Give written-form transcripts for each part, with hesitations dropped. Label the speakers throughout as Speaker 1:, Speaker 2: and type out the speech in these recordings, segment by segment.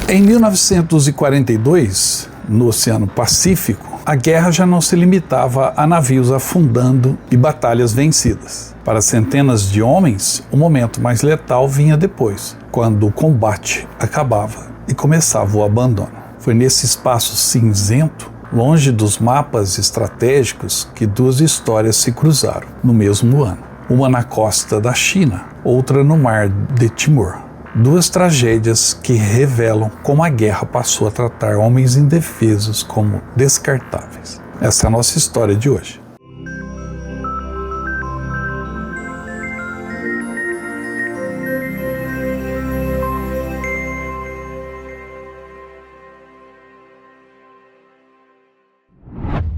Speaker 1: Em 1942, no Oceano Pacífico, a guerra já não se limitava a navios afundando e batalhas vencidas. Para centenas de homens, o momento mais letal vinha depois, quando o combate acabava e começava o abandono. Foi nesse espaço cinzento, longe dos mapas estratégicos, que duas histórias se cruzaram no mesmo ano. Uma na costa da China, outra no mar de Timor. Duas tragédias que revelam como a guerra passou a tratar homens indefesos como descartáveis. Essa é a nossa história de hoje.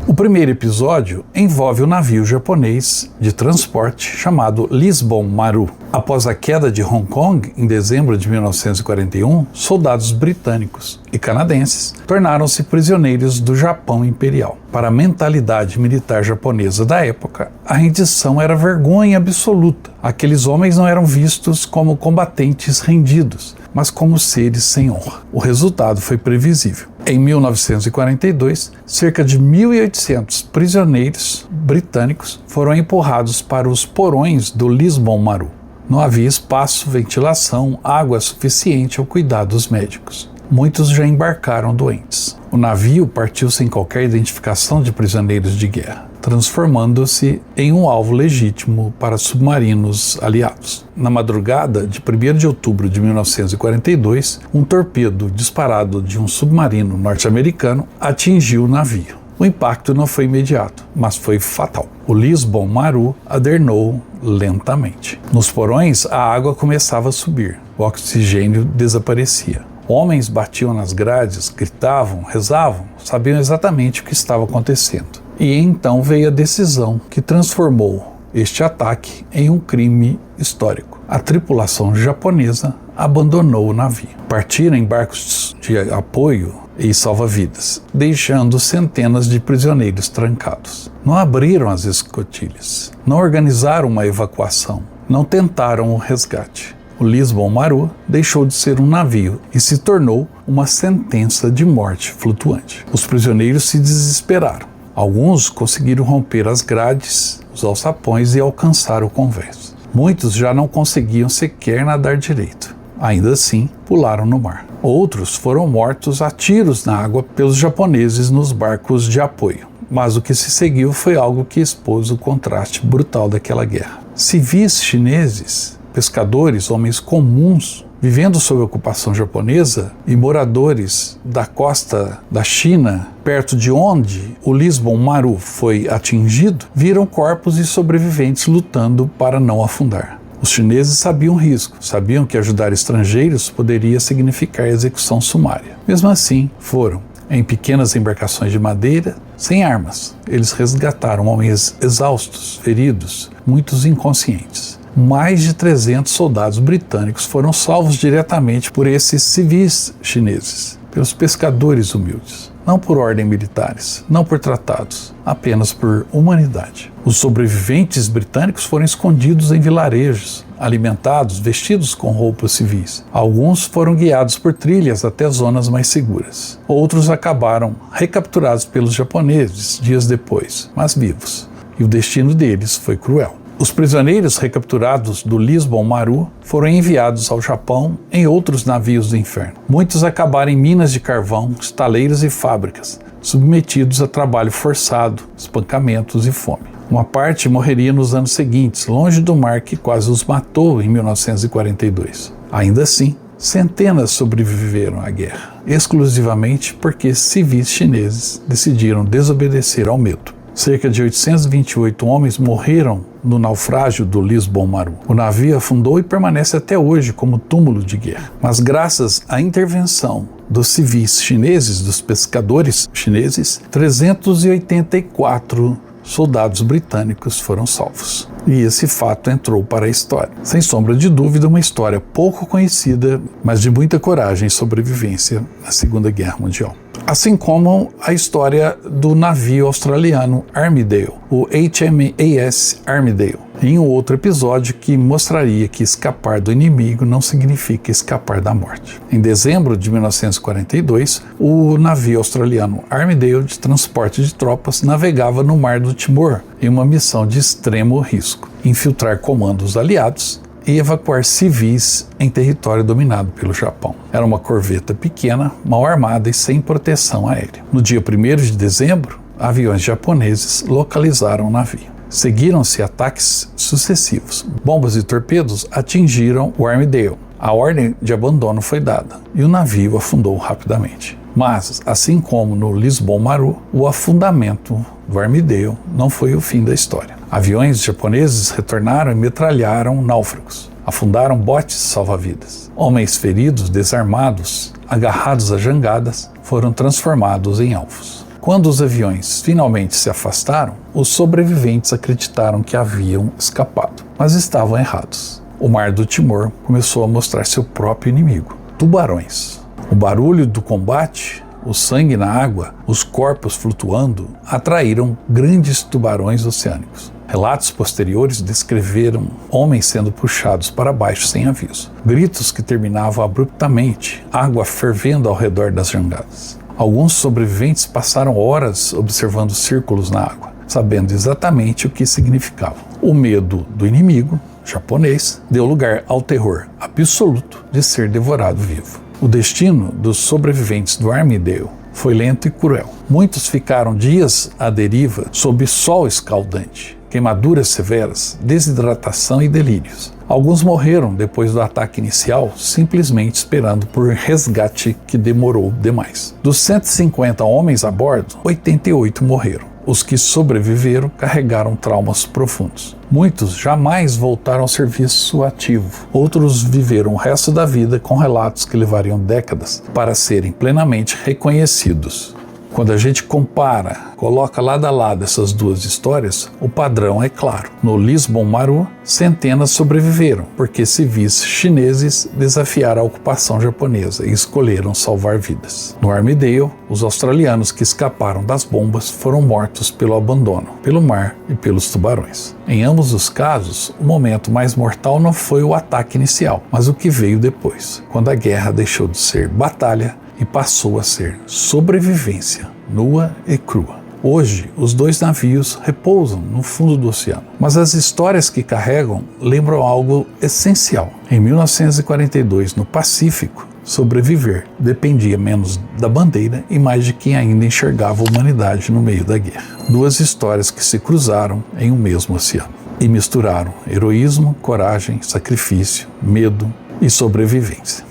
Speaker 1: O primeiro episódio envolve o navio japonês de transporte chamado Lisbon Maru. Após a queda de Hong Kong, em dezembro de 1941, soldados britânicos e canadenses tornaram-se prisioneiros do Japão Imperial. Para a mentalidade militar japonesa da época, a rendição era vergonha absoluta. Aqueles homens não eram vistos como combatentes rendidos, mas como seres sem honra. O resultado foi previsível. Em 1942, cerca de 1.800 prisioneiros britânicos foram empurrados para os porões do Lisbon Maru. Não havia espaço, ventilação, água suficiente ou cuidados médicos. Muitos já embarcaram doentes. O navio partiu sem qualquer identificação de prisioneiros de guerra, transformando-se em um alvo legítimo para submarinos aliados. Na madrugada de 1º de outubro de 1942, um torpedo disparado de um submarino norte-americano atingiu o navio. O impacto não foi imediato, mas foi fatal. O Lisbon Maru adernou lentamente. Nos porões, a água começava a subir. O oxigênio desaparecia. Homens batiam nas grades, gritavam, rezavam, sabiam exatamente o que estava acontecendo. E então veio a decisão que transformou este ataque em um crime histórico. A tripulação japonesa abandonou o navio. Partiram em barcos de apoio e salva-vidas, deixando centenas de prisioneiros trancados. Não abriram as escotilhas, não organizaram uma evacuação, não tentaram o resgate. O Lisbon Maru deixou de ser um navio e se tornou uma sentença de morte flutuante. Os prisioneiros se desesperaram. Alguns conseguiram romper as grades, os alçapões e alcançar o convés. Muitos já não conseguiam sequer nadar direito. Ainda assim, pularam no mar. Outros foram mortos a tiros na água pelos japoneses nos barcos de apoio. Mas o que se seguiu foi algo que expôs o contraste brutal daquela guerra. Civis chineses, pescadores, homens comuns, vivendo sob ocupação japonesa, e moradores da costa da China, perto de onde o Lisbon Maru foi atingido, viram corpos e sobreviventes lutando para não afundar. Os chineses sabiam o risco, sabiam que ajudar estrangeiros poderia significar execução sumária. Mesmo assim, foram, em pequenas embarcações de madeira, sem armas. Eles resgataram homens exaustos, feridos, muitos inconscientes. Mais de 300 soldados britânicos foram salvos diretamente por esses civis chineses, pelos pescadores humildes. Não por ordem militares, não por tratados, apenas por humanidade. Os sobreviventes britânicos foram escondidos em vilarejos, alimentados, vestidos com roupas civis. Alguns foram guiados por trilhas até zonas mais seguras. Outros acabaram recapturados pelos japoneses dias depois, mas vivos. E o destino deles foi cruel. Os prisioneiros recapturados do Lisbon Maru foram enviados ao Japão em outros navios do inferno. Muitos acabaram em minas de carvão, estaleiros e fábricas, submetidos a trabalho forçado, espancamentos e fome. Uma parte morreria nos anos seguintes, longe do mar que quase os matou em 1942. Ainda assim, centenas sobreviveram à guerra, exclusivamente porque civis chineses decidiram desobedecer ao medo. Cerca de 828 homens morreram no naufrágio do Lisbon Maru. O navio afundou e permanece até hoje como túmulo de guerra. Mas graças à intervenção dos civis chineses, dos pescadores chineses, 384 soldados britânicos foram salvos. E esse fato entrou para a história. Sem sombra de dúvida, uma história pouco conhecida, mas de muita coragem e sobrevivência na Segunda Guerra Mundial. Assim como a história do navio australiano Armidale, o HMAS Armidale. em um outro episódio que mostraria que escapar do inimigo não significa escapar da morte. Em dezembro de 1942, o navio australiano Armidale de transporte de tropas navegava no Mar do Timor em uma missão de extremo risco: infiltrar comandos aliados e evacuar civis em território dominado pelo Japão. Era uma corveta pequena, mal armada e sem proteção aérea. No dia 1º de dezembro, aviões japoneses localizaram o navio. Seguiram-se ataques sucessivos. Bombas e torpedos atingiram o Armidale. A ordem de abandono foi dada e o navio afundou rapidamente. Mas, assim como no Lisbon Maru, o afundamento do Armidale não foi o fim da história. Aviões japoneses retornaram e metralharam náufragos. Afundaram botes salva-vidas. Homens feridos, desarmados, agarrados a jangadas, foram transformados em alvos. Quando os aviões finalmente se afastaram, os sobreviventes acreditaram que haviam escapado, mas estavam errados. O Mar do Timor começou a mostrar seu próprio inimigo: tubarões. O barulho do combate, o sangue na água, os corpos flutuando, atraíram grandes tubarões oceânicos. Relatos posteriores descreveram homens sendo puxados para baixo sem aviso. Gritos que terminavam abruptamente, água fervendo ao redor das jangadas. Alguns sobreviventes passaram horas observando círculos na água, sabendo exatamente o que significavam. O medo do inimigo japonês deu lugar ao terror absoluto de ser devorado vivo. O destino dos sobreviventes do Armidale foi lento e cruel. Muitos ficaram dias à deriva sob sol escaldante, queimaduras severas, desidratação e delírios. Alguns morreram depois do ataque inicial, simplesmente esperando por resgate que demorou demais. Dos 150 homens a bordo, 88 morreram. Os que sobreviveram carregaram traumas profundos. Muitos jamais voltaram ao serviço ativo. Outros viveram o resto da vida com relatos que levariam décadas para serem plenamente reconhecidos. Quando a gente compara, coloca lado a lado essas duas histórias, o padrão é claro. No Lisbon Maru, centenas sobreviveram, porque civis chineses desafiaram a ocupação japonesa e escolheram salvar vidas. No Armidale, os australianos que escaparam das bombas foram mortos pelo abandono, pelo mar e pelos tubarões. Em ambos os casos, o momento mais mortal não foi o ataque inicial, mas o que veio depois, quando a guerra deixou de ser batalha e passou a ser sobrevivência nua e crua. Hoje, os dois navios repousam no fundo do oceano, mas as histórias que carregam lembram algo essencial. Em 1942, no Pacífico, sobreviver dependia menos da bandeira e mais de quem ainda enxergava a humanidade no meio da guerra. Duas histórias que se cruzaram em um mesmo oceano e misturaram heroísmo, coragem, sacrifício, medo e sobrevivência.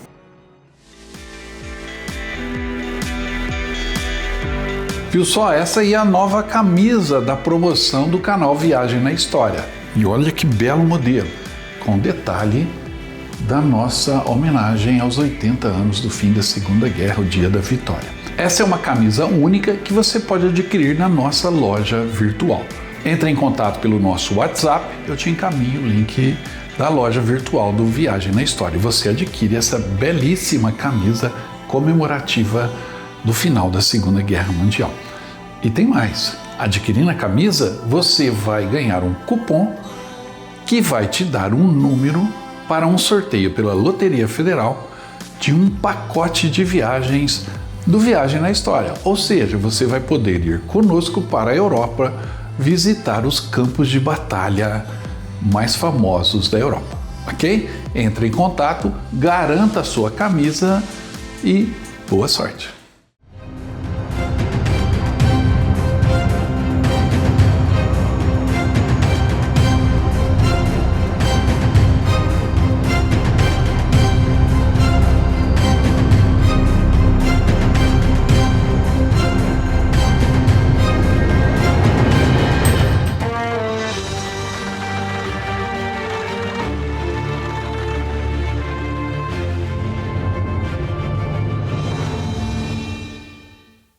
Speaker 1: Viu só? Essa aí é a nova camisa da promoção do canal Viagem na História. E olha que belo modelo, com detalhe da nossa homenagem aos 80 anos do fim da Segunda Guerra, o Dia da Vitória. Essa é uma camisa única que você pode adquirir na nossa loja virtual. Entre em contato pelo nosso WhatsApp, eu te encaminho o link da loja virtual do Viagem na História. E você adquire essa belíssima camisa comemorativa do final da Segunda Guerra Mundial. E tem mais, adquirindo a camisa, você vai ganhar um cupom que vai te dar um número para um sorteio pela Loteria Federal de um pacote de viagens do Viagem na História. Ou seja, você vai poder ir conosco para a Europa visitar os campos de batalha mais famosos da Europa, ok? Entre em contato, garanta a sua camisa e boa sorte!